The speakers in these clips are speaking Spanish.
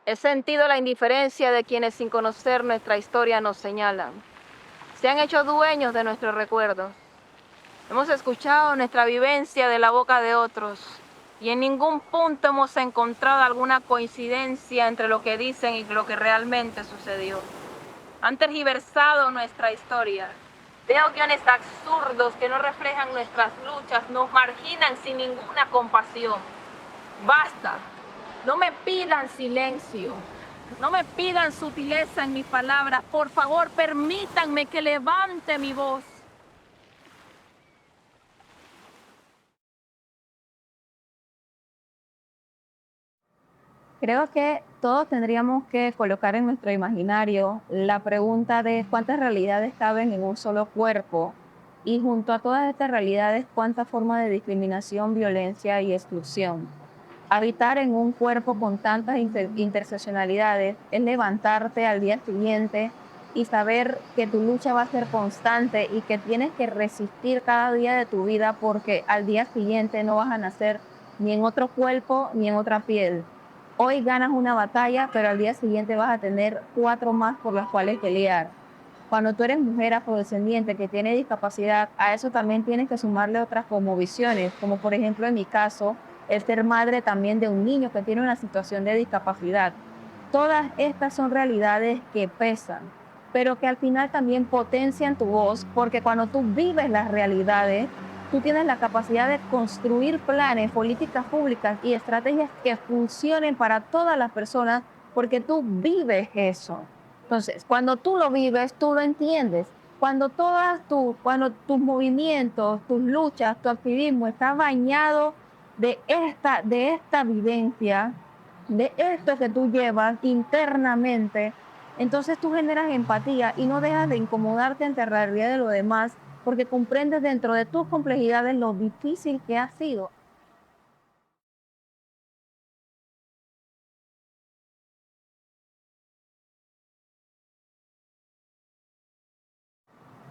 He sentido la indiferencia de quienes sin conocer nuestra historia nos señalan. Se han hecho dueños de nuestros recuerdos. Hemos escuchado nuestra vivencia de la boca de otros y en ningún punto hemos encontrado alguna coincidencia entre lo que dicen y lo que realmente sucedió. Han tergiversado nuestra historia. Veo guiones absurdos que no reflejan nuestras luchas, nos marginan sin ninguna compasión. Basta. No me pidan silencio. No me pidan sutileza en mis palabras. Por favor, permítanme que levante mi voz. Creo que todos tendríamos que colocar en nuestro imaginario la pregunta de cuántas realidades caben en un solo cuerpo y junto a todas estas realidades cuántas formas de discriminación, violencia y exclusión. Habitar en un cuerpo con tantas interseccionalidades es levantarte al día siguiente y saber que tu lucha va a ser constante y que tienes que resistir cada día de tu vida porque al día siguiente no vas a nacer ni en otro cuerpo ni en otra piel. Hoy ganas una batalla, pero al día siguiente vas a tener 4 más por las cuales pelear. Cuando tú eres mujer afrodescendiente que tiene discapacidad, a eso también tienes que sumarle otras cosmovisiones, como por ejemplo en mi caso, el ser madre también de un niño que tiene una situación de discapacidad. Todas estas son realidades que pesan, pero que al final también potencian tu voz, porque cuando tú vives las realidades, tú tienes la capacidad de construir planes, políticas públicas y estrategias que funcionen para todas las personas, porque tú vives eso. Entonces, cuando tú lo vives, tú lo entiendes. Cuando tus movimientos, tus luchas, tu activismo está bañado de esta vivencia, de esto que tú llevas internamente, entonces tú generas empatía y no dejas de incomodarte ante la realidad de los demás porque comprendes dentro de tus complejidades lo difícil que ha sido.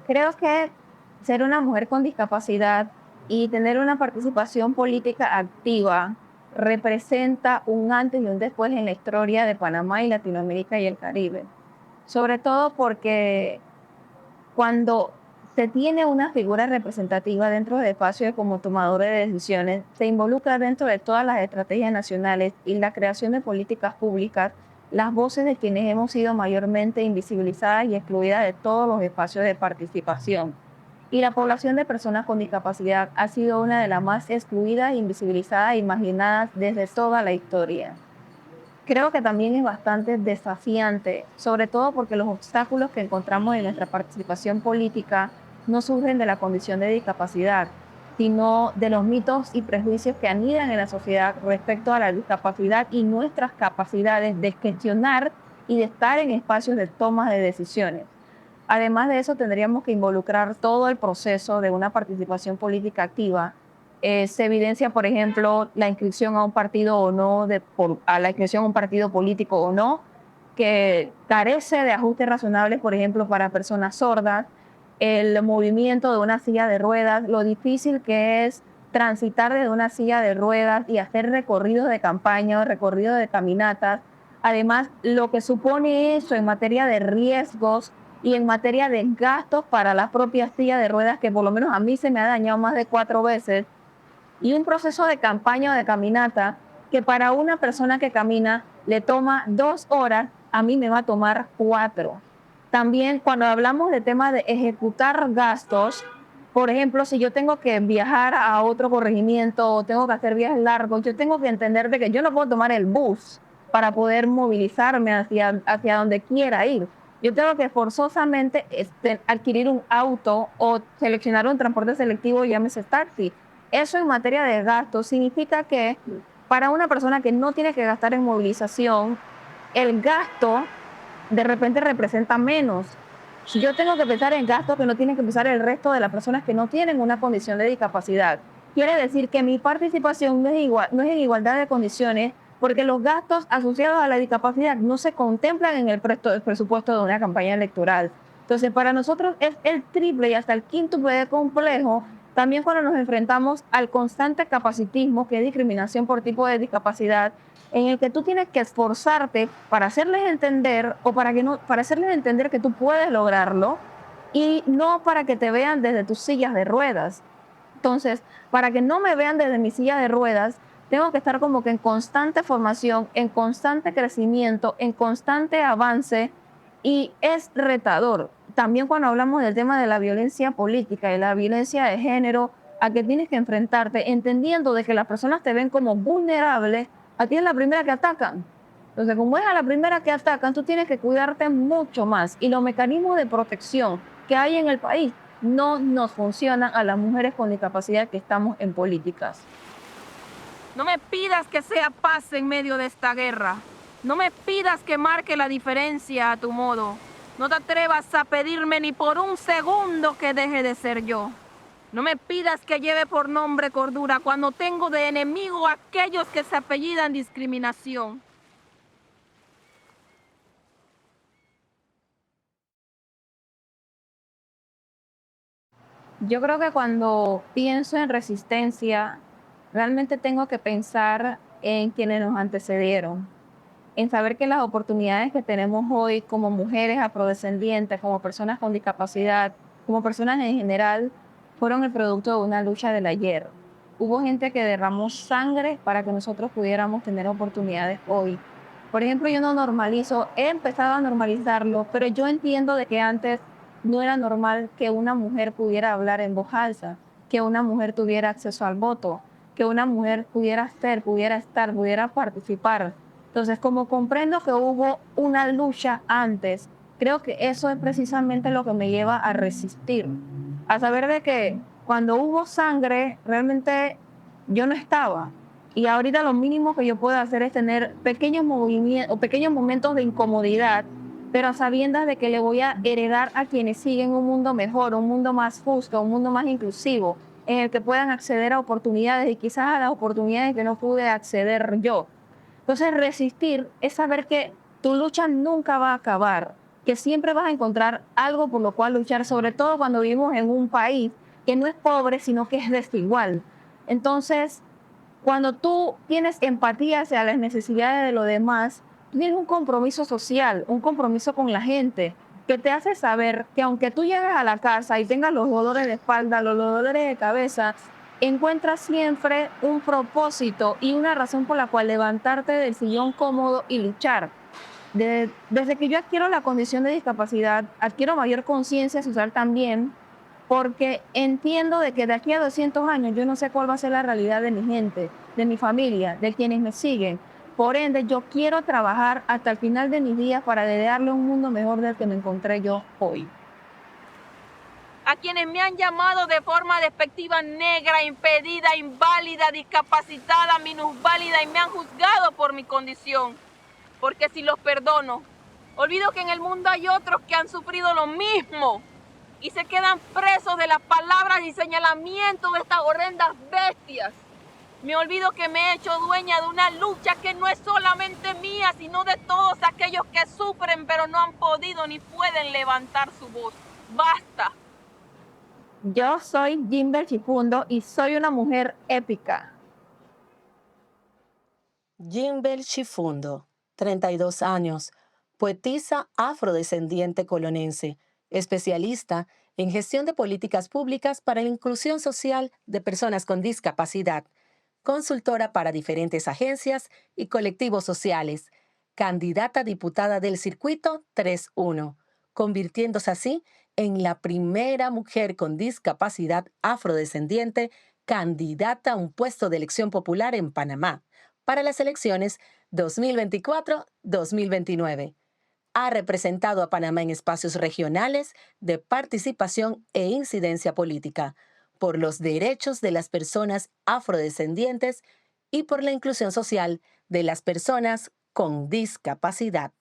Creo que ser una mujer con discapacidad y tener una participación política activa representa un antes y un después en la historia de Panamá y Latinoamérica y el Caribe. Sobre todo porque cuando se tiene una figura representativa dentro del espacio como tomador de decisiones, se involucra dentro de todas las estrategias nacionales y la creación de políticas públicas, las voces de quienes hemos sido mayormente invisibilizadas y excluidas de todos los espacios de participación. Y la población de personas con discapacidad ha sido una de las más excluidas, invisibilizadas y marginadas desde toda la historia. Creo que también es bastante desafiante, sobre todo porque los obstáculos que encontramos en nuestra participación política no surgen de la condición de discapacidad, sino de los mitos y prejuicios que anidan en la sociedad respecto a la discapacidad y nuestras capacidades de gestionar y de estar en espacios de toma de decisiones. Además de eso, tendríamos que involucrar todo el proceso de una participación política activa. Se evidencia, por ejemplo, la inscripción a un partido o no, a la inscripción a un partido político o no, que carece de ajustes razonables, por ejemplo, para personas sordas, el movimiento de una silla de ruedas, lo difícil que es transitar desde una silla de ruedas y hacer recorridos de campaña o recorridos de caminatas. Además, lo que supone eso en materia de riesgos y en materia de gastos para las propias sillas de ruedas, que por lo menos a mí se me ha dañado más de 4 veces, y un proceso de campaña o de caminata que para una persona que camina le toma 2 horas, a mí me va a tomar 4. También cuando hablamos de tema de ejecutar gastos, por ejemplo, si yo tengo que viajar a otro corregimiento o tengo que hacer viajes largos, yo tengo que entender de que yo no puedo tomar el bus para poder movilizarme hacia donde quiera ir. Yo tengo que forzosamente adquirir un auto o seleccionar un transporte selectivo, llámese taxi. Eso en materia de gastos significa que para una persona que no tiene que gastar en movilización, el gasto de repente representa menos. Si yo tengo que pensar en gastos que no tienen que pensar el resto de las personas que no tienen una condición de discapacidad. Quiere decir que mi participación no es en igualdad de condiciones porque los gastos asociados a la discapacidad no se contemplan en el presupuesto de una campaña electoral. Entonces, para nosotros es el triple y hasta el quíntuple de complejo también cuando nos enfrentamos al constante capacitismo, que es discriminación por tipo de discapacidad, en el que tú tienes que esforzarte para hacerles entender o para que no, para hacerles entender que tú puedes lograrlo y no para que te vean desde tus sillas de ruedas. Entonces, para que no me vean desde mi silla de ruedas, tengo que estar como que en constante formación, en constante crecimiento, en constante avance y es retador. También cuando hablamos del tema de la violencia política y la violencia de género, a que tienes que enfrentarte entendiendo de que las personas te ven como vulnerable, a ti es la primera que atacan. Entonces, como es a la primera que atacan, tú tienes que cuidarte mucho más. Y los mecanismos de protección que hay en el país no nos funcionan a las mujeres con discapacidad que estamos en políticas. No me pidas que sea paz en medio de esta guerra. No me pidas que marque la diferencia a tu modo. No te atrevas a pedirme ni por un segundo que deje de ser yo. No me pidas que lleve por nombre cordura cuando tengo de enemigo a aquellos que se apellidan discriminación. Yo creo que cuando pienso en resistencia, realmente tengo que pensar en quienes nos antecedieron, en saber que las oportunidades que tenemos hoy como mujeres afrodescendientes, como personas con discapacidad, como personas en general, fueron el producto de una lucha del ayer. Hubo gente que derramó sangre para que nosotros pudiéramos tener oportunidades hoy. Por ejemplo, yo no normalizo, he empezado a normalizarlo, pero yo entiendo de que antes no era normal que una mujer pudiera hablar en voz alta, que una mujer tuviera acceso al voto, que una mujer pudiera ser, pudiera estar, pudiera participar. Entonces, como comprendo que hubo una lucha antes, creo que eso es precisamente lo que me lleva a resistir, a saber de que cuando hubo sangre, realmente yo no estaba. Y ahorita lo mínimo que yo puedo hacer es tener pequeños movimientos o pequeños momentos de incomodidad, pero a sabiendas de que le voy a heredar a quienes siguen un mundo mejor, un mundo más justo, un mundo más inclusivo, en el que puedan acceder a oportunidades y quizás a las oportunidades que no pude acceder yo. Entonces, resistir es saber que tu lucha nunca va a acabar, que siempre vas a encontrar algo por lo cual luchar, sobre todo cuando vivimos en un país que no es pobre, sino que es desigual. Entonces, cuando tú tienes empatía hacia las necesidades de los demás, tú tienes un compromiso social, un compromiso con la gente, que te hace saber que aunque tú llegues a la casa y tengas los dolores de espalda, los dolores de cabeza, encuentras siempre un propósito y una razón por la cual levantarte del sillón cómodo y luchar. Desde que yo adquiero la condición de discapacidad, adquiero mayor conciencia social también, porque entiendo de que de aquí a 200 años yo no sé cuál va a ser la realidad de mi gente, de mi familia, de quienes me siguen. Por ende, yo quiero trabajar hasta el final de mis días para darle un mundo mejor del que me encontré yo hoy. A quienes me han llamado de forma despectiva negra, impedida, inválida, discapacitada, minusválida y me han juzgado por mi condición. Porque si los perdono, olvido que en el mundo hay otros que han sufrido lo mismo y se quedan presos de las palabras y señalamientos de estas horrendas bestias. Me olvido que me he hecho dueña de una lucha que no es solamente mía, sino de todos aquellos que sufren pero no han podido ni pueden levantar su voz. ¡Basta! Yo soy Jimber Chifundo y soy una mujer épica. Jimbel Chifundo, 32 años, poetisa afrodescendiente colonense, especialista en gestión de políticas públicas para la inclusión social de personas con discapacidad, consultora para diferentes agencias y colectivos sociales, candidata a diputada del Circuito 3-1, convirtiéndose así en la primera mujer con discapacidad afrodescendiente candidata a un puesto de elección popular en Panamá para las elecciones 2024-2029. Ha representado a Panamá en espacios regionales de participación e incidencia política, por los derechos de las personas afrodescendientes y por la inclusión social de las personas con discapacidad.